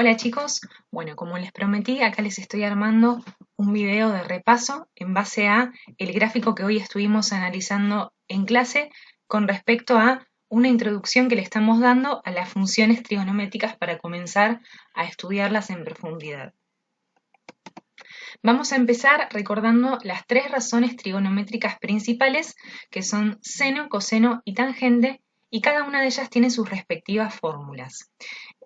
Hola chicos, bueno, como les prometí, acá les estoy armando un video de repaso en base a el gráfico que hoy estuvimos analizando en clase con respecto a una introducción que le estamos dando a las funciones trigonométricas para comenzar a estudiarlas en profundidad. Vamos a empezar recordando las tres razones trigonométricas principales que son seno, coseno y tangente, y cada una de ellas tiene sus respectivas fórmulas.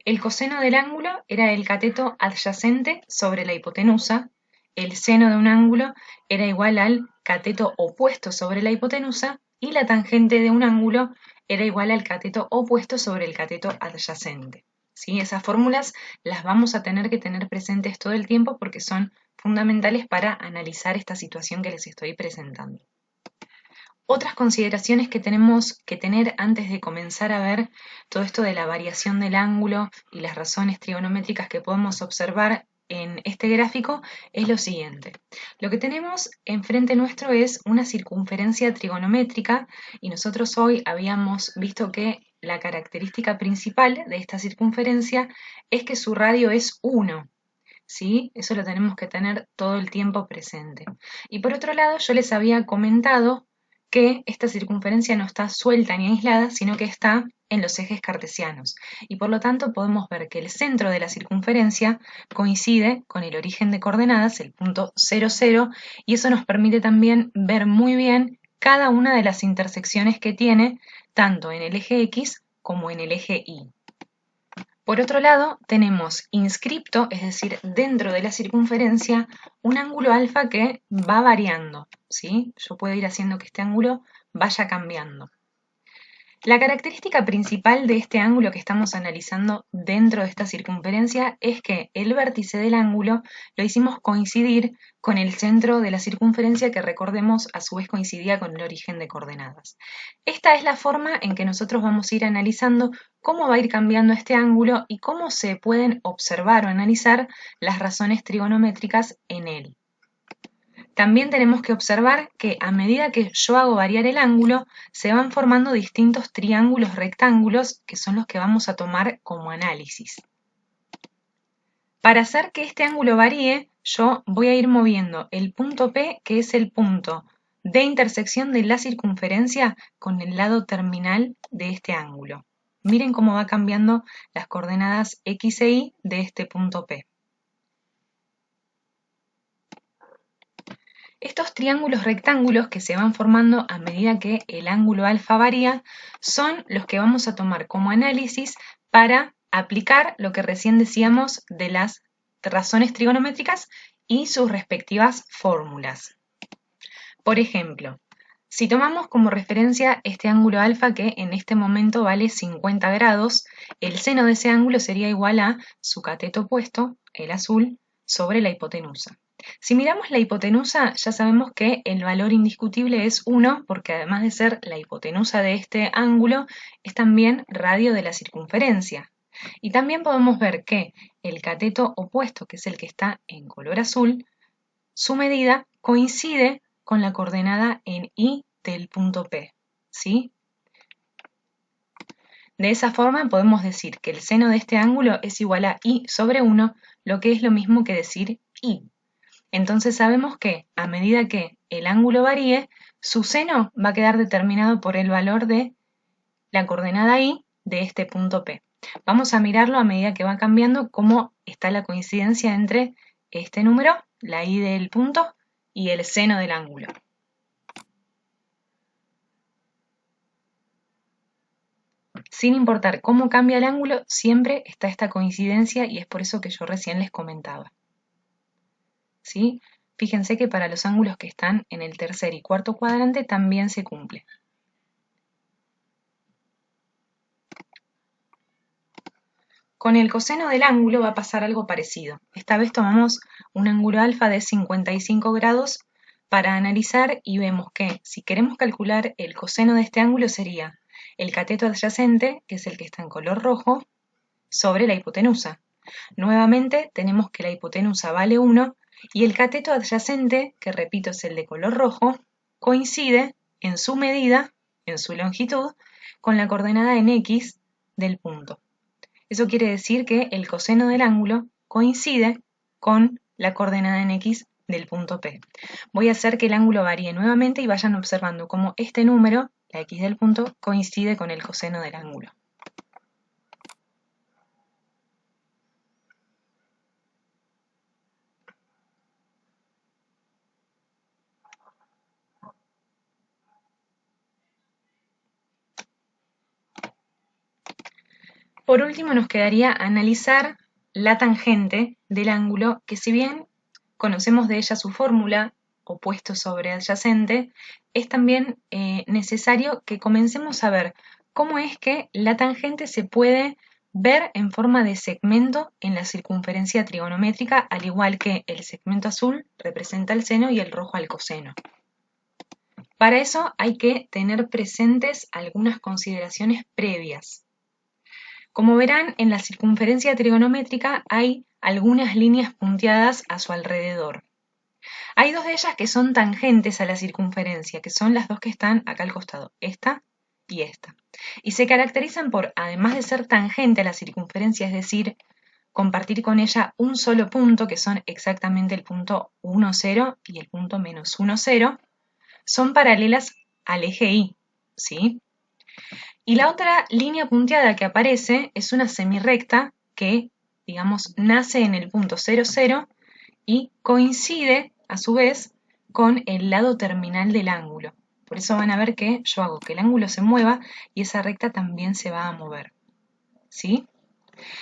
El coseno del ángulo era el cateto adyacente sobre la hipotenusa, el seno de un ángulo era igual al cateto opuesto sobre la hipotenusa y la tangente de un ángulo era igual al cateto opuesto sobre el cateto adyacente. ¿Sí? Esas fórmulas las vamos a tener que tener presentes todo el tiempo porque son fundamentales para analizar esta situación que les estoy presentando. Otras consideraciones que tenemos que tener antes de comenzar a ver todo esto de la variación del ángulo y las razones trigonométricas que podemos observar en este gráfico es lo siguiente. Lo que tenemos enfrente nuestro es una circunferencia trigonométrica y nosotros hoy habíamos visto que la característica principal de esta circunferencia es que su radio es 1. ¿Sí? Eso lo tenemos que tener todo el tiempo presente. Y por otro lado, yo les había comentado que esta circunferencia no está suelta ni aislada, sino que está en los ejes cartesianos. Y por lo tanto podemos ver que el centro de la circunferencia coincide con el origen de coordenadas, el punto 0, 0, y eso nos permite también ver muy bien cada una de las intersecciones que tiene, tanto en el eje X como en el eje Y. Por otro lado, tenemos inscripto, es decir, dentro de la circunferencia, un ángulo alfa que va variando, ¿sí? Yo puedo ir haciendo que este ángulo vaya cambiando. La característica principal de este ángulo que estamos analizando dentro de esta circunferencia es que el vértice del ángulo lo hicimos coincidir con el centro de la circunferencia que, recordemos, a su vez coincidía con el origen de coordenadas. Esta es la forma en que nosotros vamos a ir analizando cómo va a ir cambiando este ángulo y cómo se pueden observar o analizar las razones trigonométricas en él. También tenemos que observar que a medida que yo hago variar el ángulo, se van formando distintos triángulos rectángulos que son los que vamos a tomar como análisis. Para hacer que este ángulo varíe, yo voy a ir moviendo el punto P, que es el punto de intersección de la circunferencia con el lado terminal de este ángulo. Miren cómo va cambiando las coordenadas X e Y de este punto P. Estos triángulos rectángulos que se van formando a medida que el ángulo alfa varía son los que vamos a tomar como análisis para aplicar lo que recién decíamos de las razones trigonométricas y sus respectivas fórmulas. Por ejemplo, si tomamos como referencia este ángulo alfa que en este momento vale 50 grados, el seno de ese ángulo sería igual a su cateto opuesto, el azul, sobre la hipotenusa. Si miramos la hipotenusa, ya sabemos que el valor indiscutible es 1, porque además de ser la hipotenusa de este ángulo, es también radio de la circunferencia. Y también podemos ver que el cateto opuesto, que es el que está en color azul, su medida coincide con la coordenada en Y del punto P, ¿sí? De esa forma podemos decir que el seno de este ángulo es igual a Y sobre 1, lo que es lo mismo que decir Y. Entonces sabemos que a medida que el ángulo varíe, su seno va a quedar determinado por el valor de la coordenada Y de este punto P. Vamos a mirarlo a medida que va cambiando cómo está la coincidencia entre este número, la Y del punto, y el seno del ángulo. Sin importar cómo cambia el ángulo, siempre está esta coincidencia y es por eso que yo recién les comentaba. ¿Sí? Fíjense que para los ángulos que están en el tercer y cuarto cuadrante también se cumple. Con el coseno del ángulo va a pasar algo parecido. Esta vez tomamos un ángulo alfa de 55 grados para analizar y vemos que si queremos calcular el coseno de este ángulo sería el cateto adyacente, que es el que está en color rojo, sobre la hipotenusa. Nuevamente tenemos que la hipotenusa vale 1 y el cateto adyacente, que repito es el de color rojo, coincide en su medida, en su longitud, con la coordenada en X del punto. Eso quiere decir que el coseno del ángulo coincide con la coordenada en X del punto P. Voy a hacer que el ángulo varíe nuevamente y vayan observando cómo este número, la X del punto, coincide con el coseno del ángulo. Por último, nos quedaría analizar la tangente del ángulo, que si bien conocemos de ella su fórmula, opuesto sobre adyacente, es también necesario que comencemos a ver cómo es que la tangente se puede ver en forma de segmento en la circunferencia trigonométrica, al igual que el segmento azul representa el seno y el rojo al coseno. Para eso hay que tener presentes algunas consideraciones previas. Como verán, en la circunferencia trigonométrica hay algunas líneas punteadas a su alrededor. Hay dos de ellas que son tangentes a la circunferencia, que son las dos que están acá al costado, esta y esta. Y se caracterizan por, además de ser tangente a la circunferencia, es decir, compartir con ella un solo punto, que son exactamente el punto 1, 0 y el punto menos 1, 0, son paralelas al eje Y, ¿sí? Y la otra línea punteada que aparece es una semirrecta que, digamos, nace en el punto 0, 0 y coincide, a su vez, con el lado terminal del ángulo. Por eso van a ver que yo hago que el ángulo se mueva y esa recta también se va a mover. ¿Sí?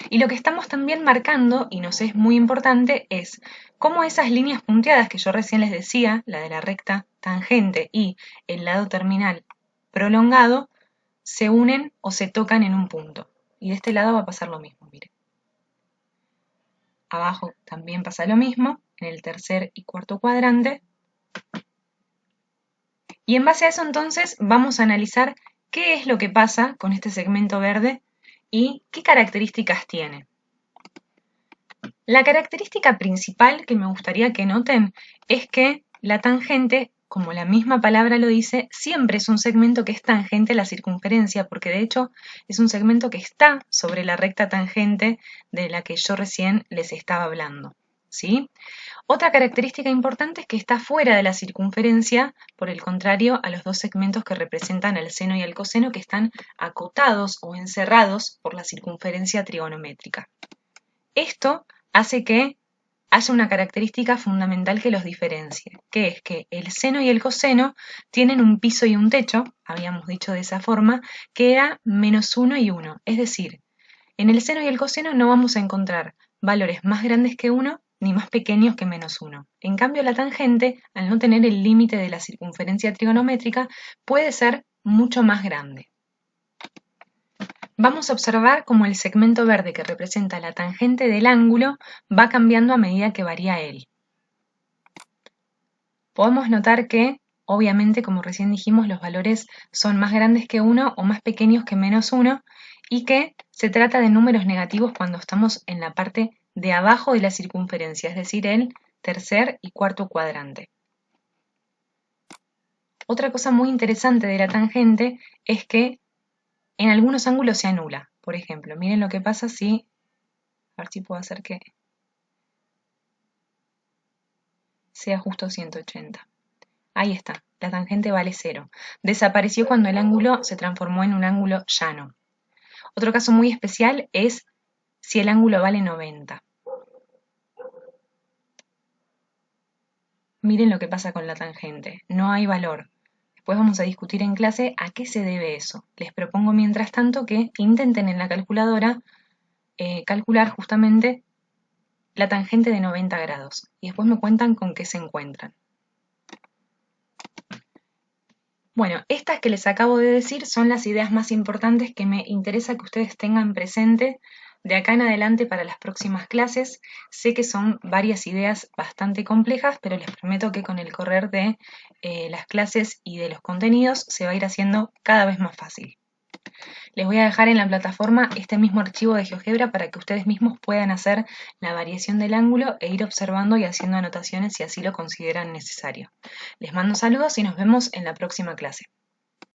Y lo que estamos también marcando, y nos es muy importante, es cómo esas líneas punteadas que yo recién les decía, la de la recta tangente y el lado terminal prolongado, se unen o se tocan en un punto. Y de este lado va a pasar lo mismo, miren. Abajo también pasa lo mismo, en el tercer y cuarto cuadrante. Y en base a eso entonces vamos a analizar qué es lo que pasa con este segmento verde y qué características tiene. La característica principal que me gustaría que noten es que la tangente, como la misma palabra lo dice, siempre es un segmento que es tangente a la circunferencia, porque de hecho es un segmento que está sobre la recta tangente de la que yo recién les estaba hablando, ¿sí? Otra característica importante es que está fuera de la circunferencia, por el contrario a los dos segmentos que representan el seno y el coseno, que están acotados o encerrados por la circunferencia trigonométrica. Esto hace que haya una característica fundamental que los diferencie, que es que el seno y el coseno tienen un piso y un techo, habíamos dicho de esa forma, que era menos 1 y 1. Es decir, en el seno y el coseno no vamos a encontrar valores más grandes que 1 ni más pequeños que menos 1. En cambio, la tangente, al no tener el límite de la circunferencia trigonométrica, puede ser mucho más grande. Vamos a observar cómo el segmento verde que representa la tangente del ángulo va cambiando a medida que varía él. Podemos notar que, obviamente, como recién dijimos, los valores son más grandes que 1 o más pequeños que menos 1 y que se trata de números negativos cuando estamos en la parte de abajo de la circunferencia, es decir, el tercer y cuarto cuadrante. Otra cosa muy interesante de la tangente es que en algunos ángulos se anula. Por ejemplo, miren lo que pasa si, a ver si puedo hacer que sea justo 180. Ahí está, la tangente vale 0. Desapareció cuando el ángulo se transformó en un ángulo llano. Otro caso muy especial es si el ángulo vale 90. Miren lo que pasa con la tangente, no hay valor. Después vamos a discutir en clase a qué se debe eso. Les propongo mientras tanto que intenten en la calculadora calcular justamente la tangente de 90 grados y después me cuentan con qué se encuentran. Bueno, estas que les acabo de decir son las ideas más importantes que me interesa que ustedes tengan presente de acá en adelante para las próximas clases. Sé que son varias ideas bastante complejas, pero les prometo que con el correr de las clases y de los contenidos se va a ir haciendo cada vez más fácil. Les voy a dejar en la plataforma este mismo archivo de GeoGebra para que ustedes mismos puedan hacer la variación del ángulo e ir observando y haciendo anotaciones si así lo consideran necesario. Les mando saludos y nos vemos en la próxima clase.